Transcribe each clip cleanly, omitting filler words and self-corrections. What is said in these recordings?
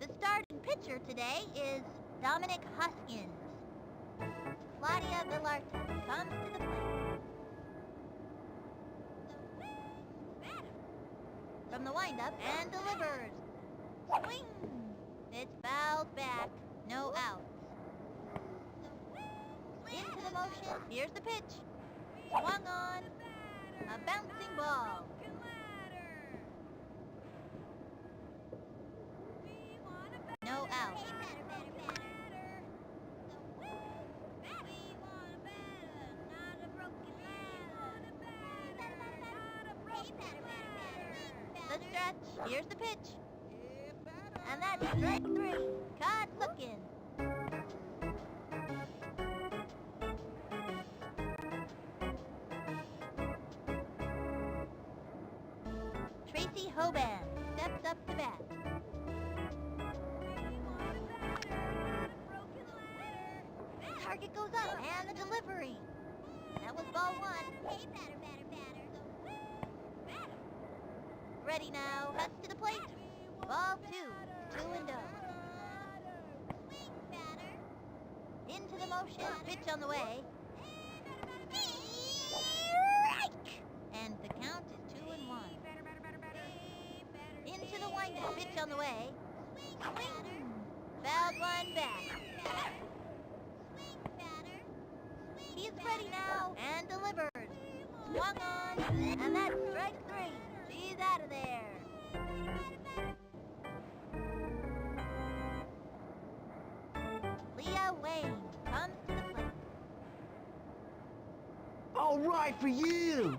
The starting pitcher today is Dominic Hoskins. Claudia Villarta comes to the plate. From the windup and delivers. Swing! It's fouled back. No outs. Into the motion. Here's the pitch. Swung on. A bouncing ball. No out. The stretch. Here's the pitch. And that's strike 3. Caught looking. Tracy Hoban steps up to bat. Target goes up and the delivery. That was ball 1. Ready now. Cuts to the plate. Ball 2. 2-0. Into the motion. Pitch on the way. Strike! And the count is 2-1. Into the windup. Pitch on the way. Swing! Fouled one back. He's ready now and delivers. Swung on, and that's strike 3. She's out of there. Leah Wayne comes to the plate. All right for you!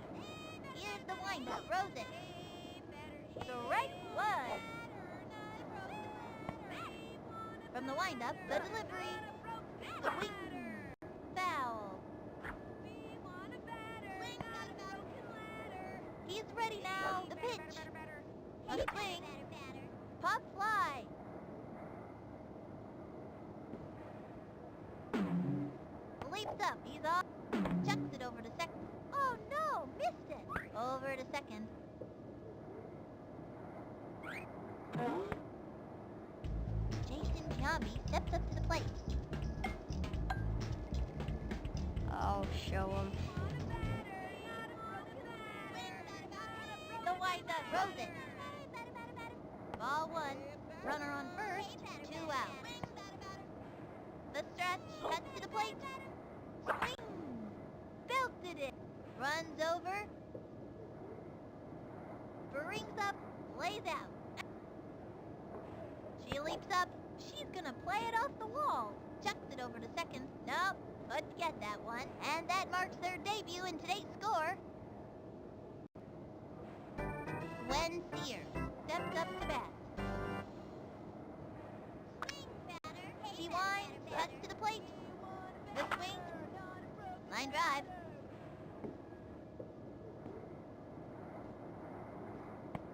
Here's the windup. Rosen. Strike 1. From the windup, the delivery. Swing. Foul. He's ready now. The pitch. A swing. Pop fly. Leaps up. He's off. Chucks it over to second. Oh no! Missed it. Over to second. Jason Giambi steps up to the plate. I'll show him. The windup. Rosen. Ball 1. Runner on first. 2 outs. The stretch. Cuts to the plate. Swing! Belted it. Runs over. Brings up. Lays out. She leaps up. She's gonna play it off the wall. Chucks it over to second. Nope. Couldn't get that one. And that marks their debut in today's score. Gwen Sears steps up to bat. She winds, cuts to the plate. The swing. Line drive.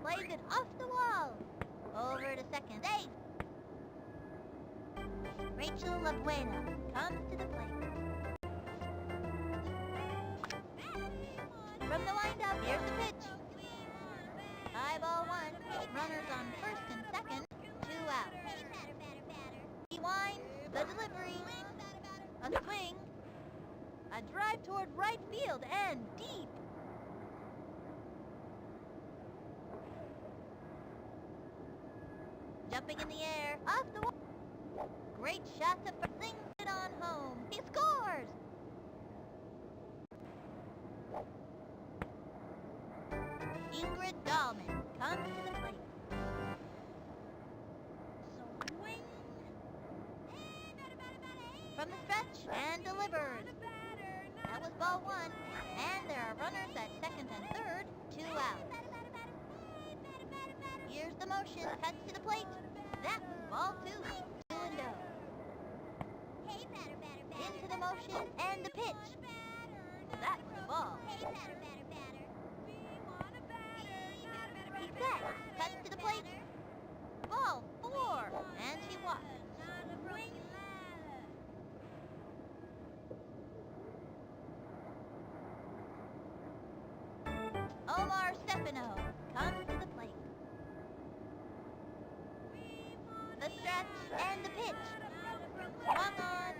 Plays it off the wall. Over to second. Safe. Rachel LaBuena comes to the plate. From the windup, here's the pitch. High ball 1. Runners on first and second. 2 outs. He winds. The delivery. A swing. A drive toward right field and deep. Jumping in the air. Off the wall. Great shot to first. Sings it on home. He scores! Ingrid Dahlman comes to the plate. Swing! From the stretch and delivers. That was ball 1. And there are runners at second and third. 2 outs. Here's the motion. Cuts to the plate. That was ball 2. 2-0. Into the motion and the pitch. That's the ball. He sets. Cuts to the plate. Ball 4. And she walks. Omar Stefano comes to the plate. The stretch and the pitch. Swung on.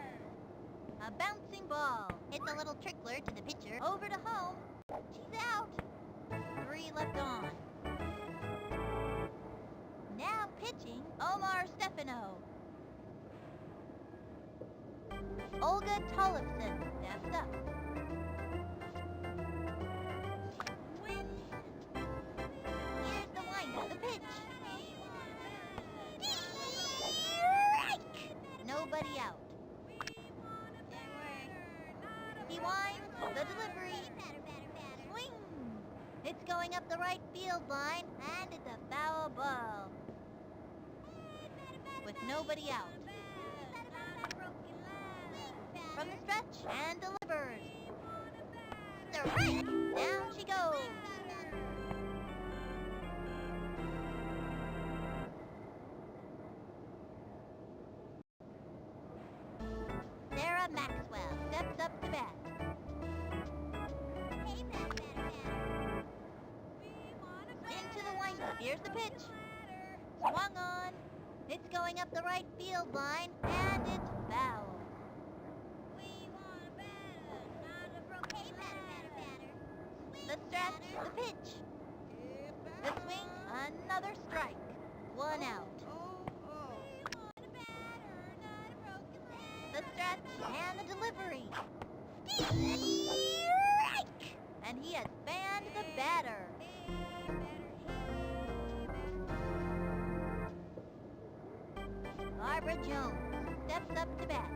A bouncing ball. Hits a little trickler to the pitcher. Over to home. She's out. 3 left on. Now pitching, Omar Stefano. Olga Tollefson steps up. Here's the windup, the pitch. Strike! Nobody out. He winds, the delivery. Swing! It's going up the right field line, and it's a foul ball. With nobody out. From the stretch, and delivers. Strike! Down she goes. Sarah Maxwell steps up to bat. Into the windup. Here's the pitch. Swung on. It's going up the right field line, and it's foul. The stretch, the pitch. The swing, another strike. 1 out. The stretch and the delivery. Strike! And he has fanned the batter. Barbara Jones steps up to bat.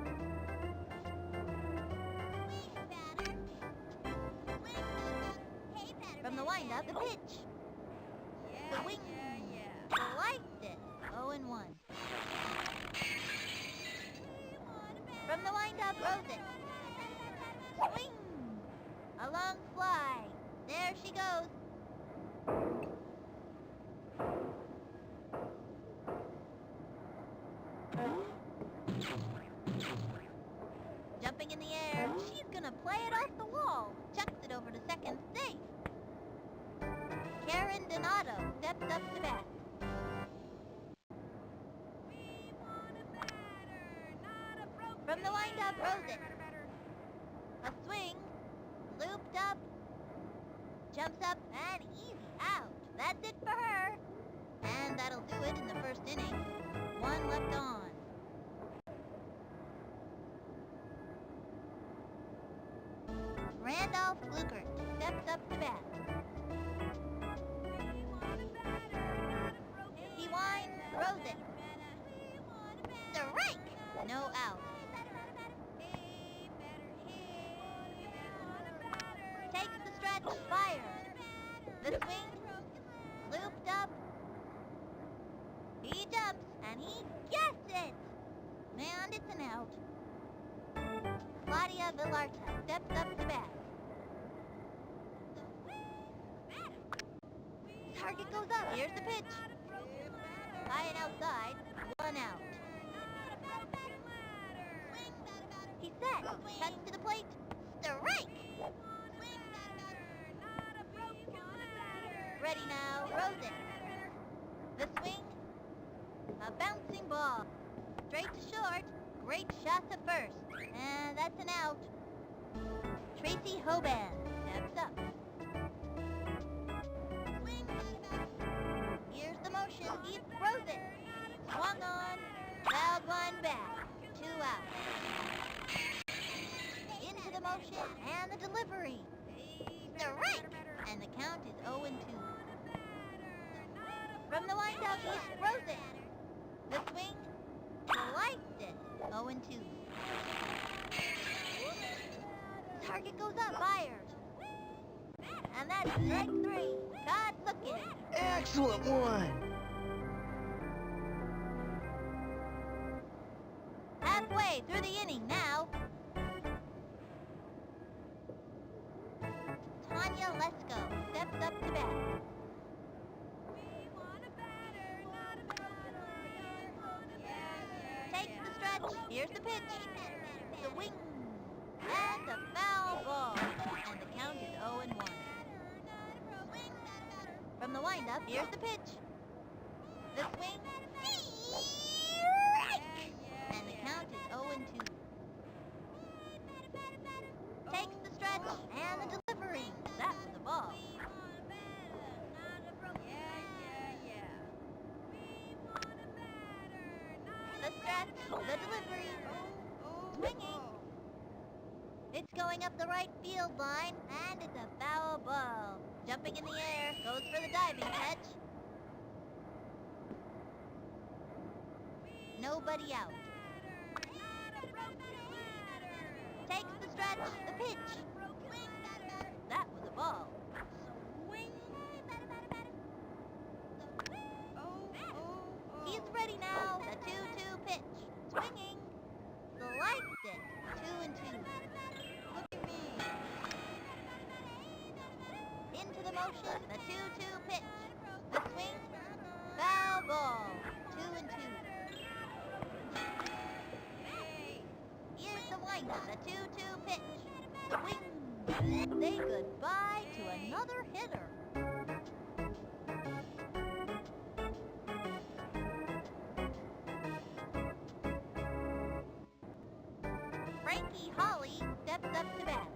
From the windup, the pitch. The wing. Sliced it. 0-1. From the windup, throws it. Swing. A long fly. There she goes. Jumping in the air, she's gonna play it off the wall. Chucks it over to second, safe. Karen Donato steps up to bat. From the windup, throws it. A swing, looped up, jumps up, and easy out. That's it for her. And that'll do it in the first inning. 1 left on. Randolph Lukert steps up to bat. He winds, throws it. Strike! No out. Takes the stretch, fires. The swing, looped up. He jumps, and he gets it! And it's an out. Claudia Villarta steps up to bat. Target goes up. Here's the pitch. High and outside. 1 out. He's set. Cuts to the plate. Strike! Ready now. Throws it. The swing. A bouncing ball. Straight to short. Great shot to first. And that's an out. Tracy Hoban steps up. Here's the motion. He throws it. Swung on. Fouled one back. 2 out. Into the motion and the delivery. Strike! And the count is 0-2. From the windup, he throws it. The swing. Sliced it. 0-2. Target goes up, fires. And that's strike 3. Caught looking. Excellent one. Halfway through the inning now. Tanya Lesko steps up to bat. Takes the stretch. Here's the pitch. The wing. And a foul ball. And the count is 0-1. From the windup, here's the pitch. The swing. and 2. Takes the stretch and the delivery. That was a ball. The stretch, the delivery. Swinging. It's going up the right field line, and it's a foul ball. Jumping in the air, goes for the diving catch. Nobody out. Takes the stretch, the pitch. That was a ball. He's ready now. The 2-2 pitch. Swinging. Sliced it. 2 and 2. Look at me. Into the motion. The 2-2 pitch. The swing. Foul ball. 2 and 2. Here's the windup. The 2-2 pitch. Swing. Say goodbye to another hitter. Frankie Holly steps up to bat.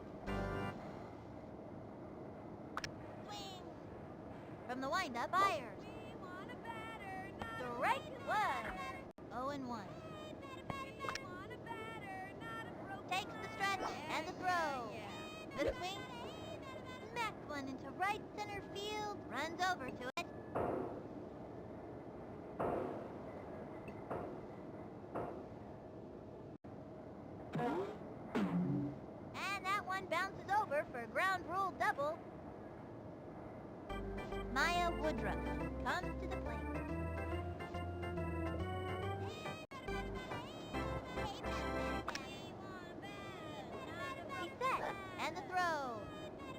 Swing. From the windup, fires. Strike one. 0 and 1. Takes the stretch and the throw. The swing. Smack one into right center field. Runs over to it. And that one bounces over for a ground rule double. Maya Woodruff comes to the plate. He's set, and the throw.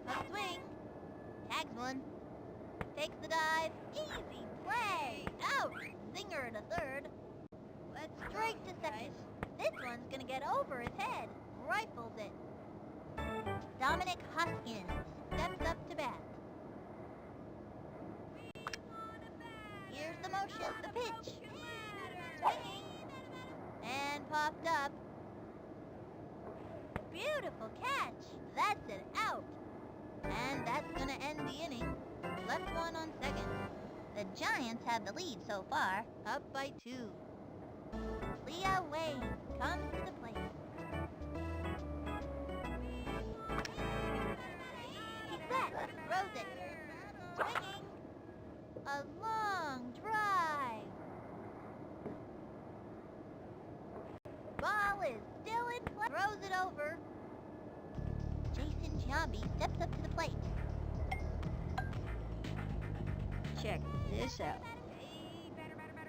A swing. Tags one. Takes the dive. Easy play. Out. Zinger at a third. Went straight to second. This one's gonna get over his head. Rifles it. Dominic Hoskins steps up to bat. Here's the motion, the pitch. Swinging. And popped up. Beautiful catch. That's it out. And that's gonna end the inning. Left one on second. The Giants have the lead so far, up by 2. Leah Wayne comes to the plate. He's set, throws it. Swinging. A long drive. Ball is still in play. Throws it over. Jason Giambi steps up to the plate. Check this out.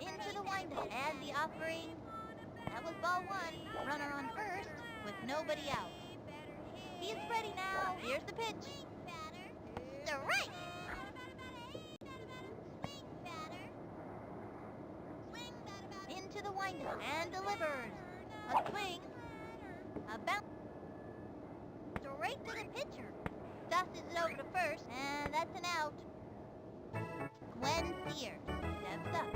Into the windup and the offering. That was ball 1. Runner on first with nobody out. He's ready now. Here's the pitch. Strike! Into the windup and delivers. A swing. A bounce. Straight to the pitcher. Tosses it over to first, and that's an out. Gwen Sears steps up.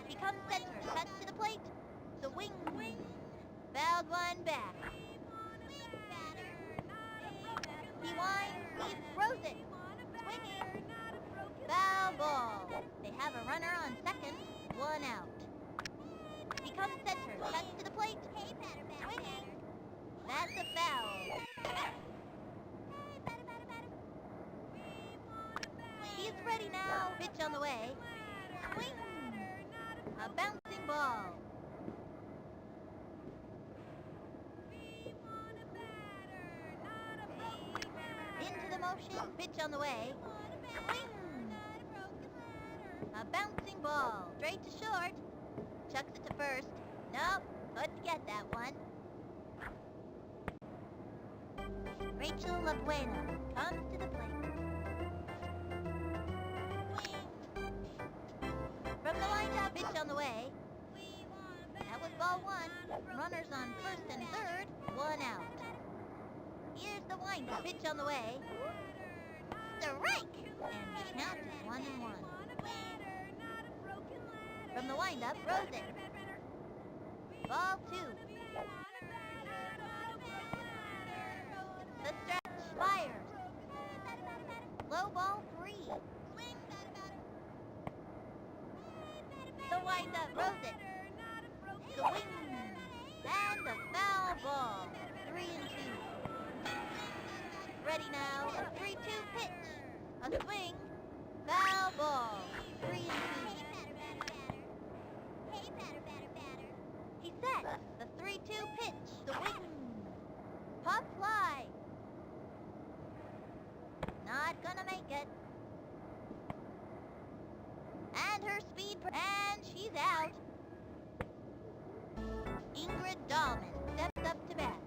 Becomes center, cuts to the plate. Swing. Fouled one back. He winds, he throws it. Swinging. Foul ball. They have a runner on second, 1 out. Becomes center, cuts to the plate. Swinging. That's a foul. He's ready now. Pitch on the way. Swing. A bouncing ball. Into the motion. Pitch on the way. Swing. A bouncing ball. Straight to short. Chucks it to first. Nope. Couldn't get that one. Rachel LaBuena comes to the plate. From the windup, pitch on the way. That was ball 1. Runners on first and third, 1 out. Here's the windup, pitch on the way. Strike! And the count is 1 and 1. From the windup, throws it. Ball 2. The stretch, fires. Low ball 3. The windup, throws it. Swing. And the foul ball. 3 and 2. Ready now, a 3-2 pitch. A swing. Foul ball. 3 and 2. He sets the 3-2 pitch. Swing. Pop fly. Not gonna make it. And her speed, and she's out. Ingrid Dahlman steps up to bat.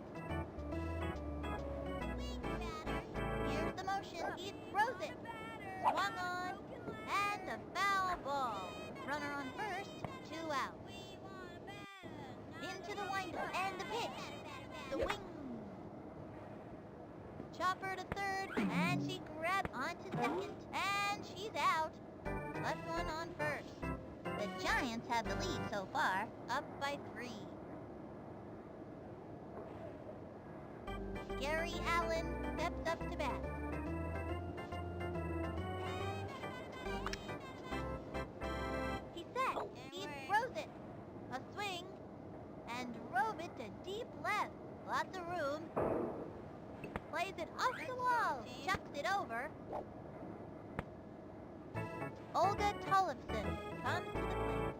Here's the motion. He throws it. Swung on, and a foul ball. Runner on first, 2 out. Into the windup, and the pitch. The wing. Chopper to third, and she grabs onto second, and she's out. Left one on first. The Giants have the lead so far, up by 3. Gary Allen steps up to bat. He sets. He throws it. A swing. And drove it to deep left. Lots of room. Plays it off the wall. Chucks it over. Olga Tollefson comes to the plate.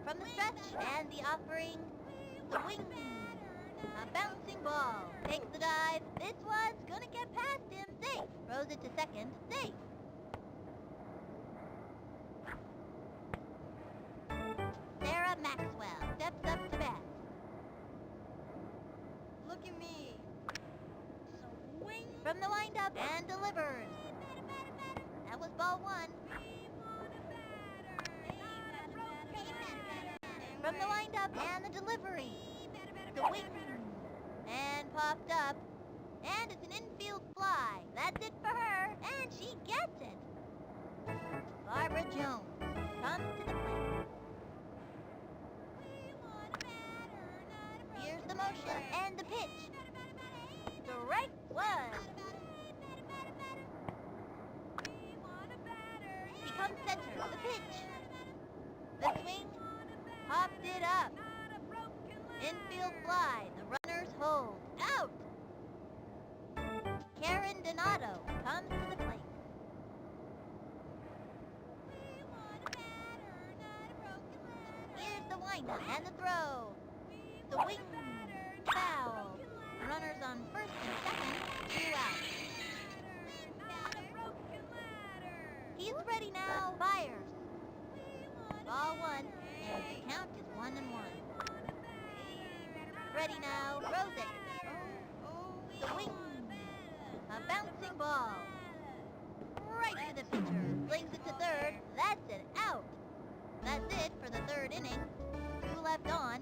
From the stretch and the offering, the wing. A bouncing ball. Takes the dive. This one's gonna get past him. Safe. Throws it to second. Safe. Sarah Maxwell steps up to bat. Look at me. Swing. From the windup and delivers. That was ball 1. From the windup and the delivery. The wing. And popped up. And it's an infield fly. That's it for her. And she gets it. Barbara Jones comes to the plate. Here's the motion and the pitch. Strike 1. Becomes center. The pitch. The swing. Popped it up. Infield fly. The runners hold. Out. Karen Donato comes to the plate. Here's the windup and the throw. The wing. Foul. Runners on first and second. 2 out. He's ready now. Fires. Ball 1. And the count is 1 and 1. Ready now. Throws it. The wing. A bouncing ball. Right to the pitcher. Flings it to third. That's it. Out. That's it for the 3rd inning. 2 left on.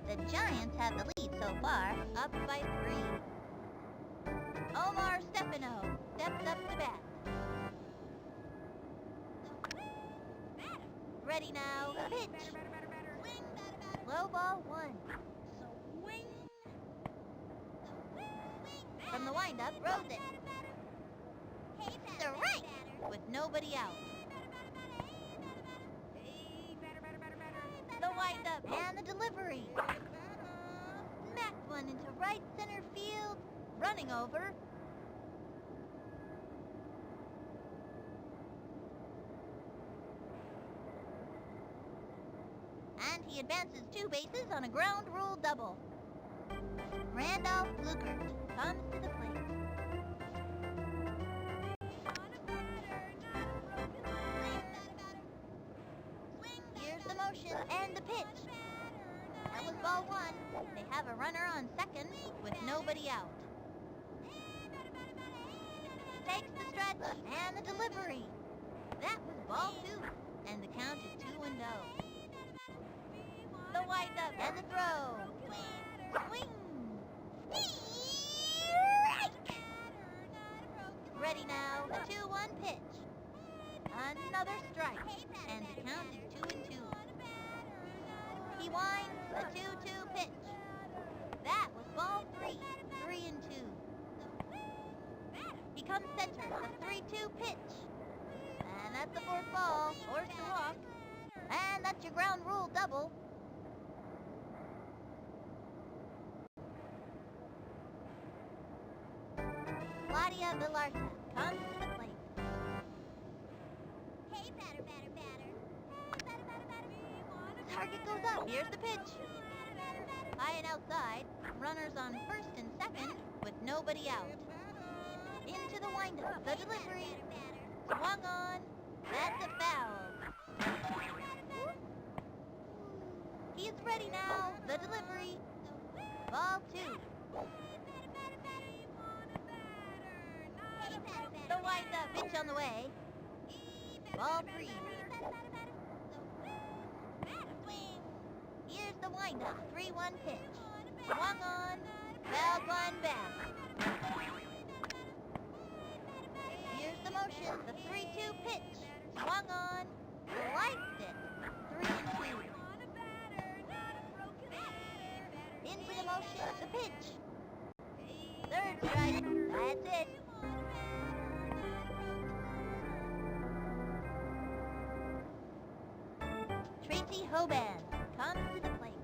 The Giants have the lead so far, up by 3. Omar Stefano steps up to bat. Ready now. Pitch. Low ball 1. Swing. From the windup, throws it. Strike! With nobody out. The windup and the delivery. Smacked one into right center field. Running over. And he advances 2 bases on a ground rule double. Randolph Lukert comes to the plate. Here's the motion and the pitch. That was ball 1. They have a runner on second with nobody out. Takes the stretch and the delivery. That was ball 2. And the count is 2-0. The windup and the throw. Swing. Strike! Ready now. another strike, and the count is 2-2. He winds a 2-2 pitch. That was ball 3, 3-2. He comes center, the 3-2 pitch. And that's the fourth ball, forced to walk. And that's your ground rule double. Claudia Villarta comes to the plate. Hey, batter, batter, batter. Batter, batter, batter. Target goes up. Here's the pitch. High and outside. Runners on first and second with nobody out. Into the windup. The delivery. Swung on. That's a foul. He's ready now. The delivery. Ball 2. The windup. Pitch on the way. Ball 3. Here's the windup. 3-1 pitch. Swung on. Fouled one back. Here's the motion. The 3-2 pitch. Swung on. Sliced it. 3-2. Into the motion. The pitch. Third strike. That's it. Tracy Hoban comes to the plate.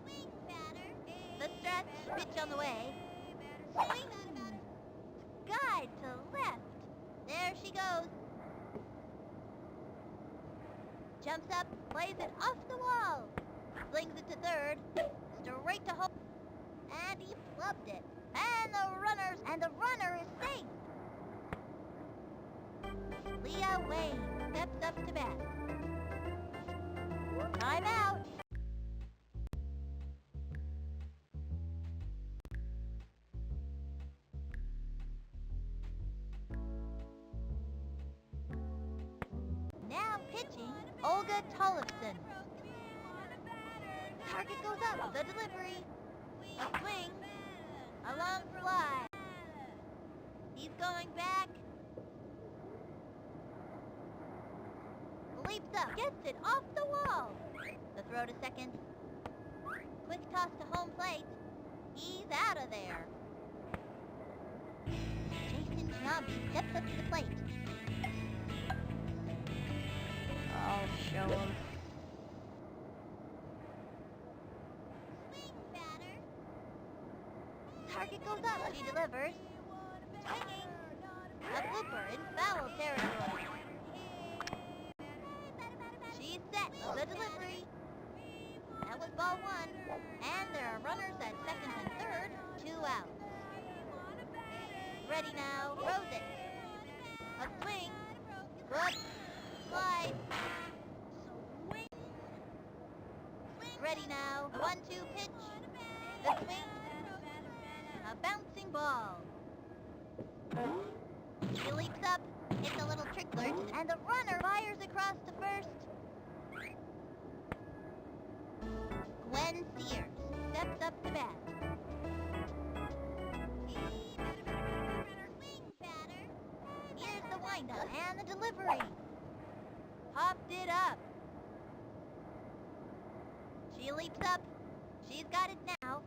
Swing, batter. The stretch. Pitch on the way. Swing. Guide to left. There she goes. Jumps up, plays it off the wall. Slings it to third. Straight to home. And he flubbed it. And the runner is safe. Leah Wayne steps up to bat. Time out. Now pitching, Olga Tollefson. Target goes up, the delivery. A swing, a long fly. He's going back. Leaps up, gets it off the wall. The throw to second. Quick toss to home plate. He's out of there. Jason Giambi steps up to the plate. I'll show him. Swing, batter. Target goes up, she delivers. Swinging. A blooper in foul territory. She's set, the delivery. That was ball 1, and there are runners at second and third, 2 outs. Ready now, throws it. A swing, good, slide. Ready now, a 1-2 pitch. The swing, a bouncing ball. She leaps up, hits a little trickler, and the runner fires across to first. Gwen Sears steps up to bat. Swing, batter. Here's the windup and the delivery. Popped it up. She leaps up. She's got it now.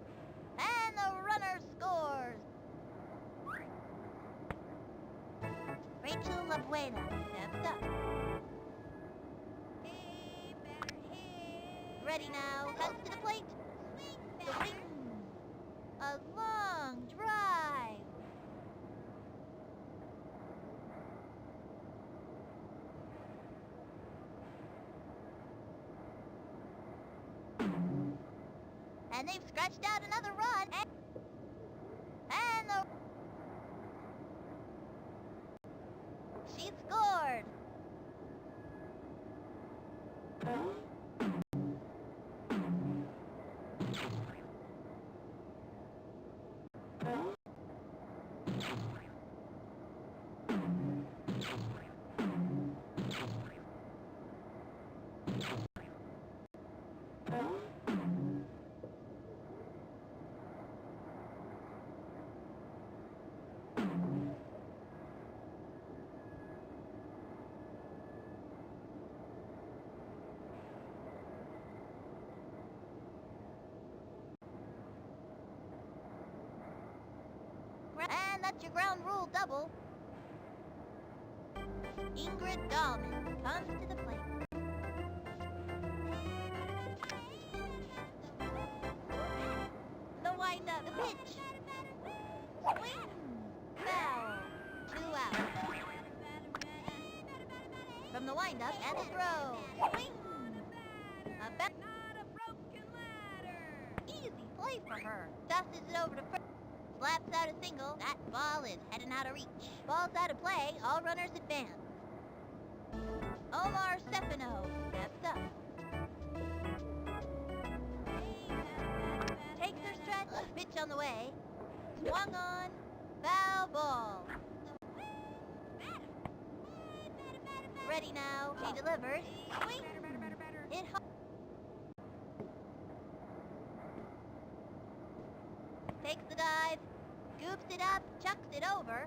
And the runner scores. Rachel Labuena steps up. Hey, batter, hey. Ready now. Cuts to the plate. Swing, Swing. batter. A long drive. And they've scratched out another run. And the... She scored. That's your ground rule double. Ingrid Dahlman comes to the plate. The windup, the pitch. Swing. Foul. 2 out. From the windup and the throw. Swing. A bat. Easy play for her. Dusts it over to first. Slaps out a single. That ball is heading out of reach. Ball's out of play. All runners advance. Omar Stefano steps up. Takes her stretch. Pitch on the way. Swung on. Foul ball. Ready now. She delivers. Swing. Hit home. Takes the dive. Scoops it up. Chucks it over.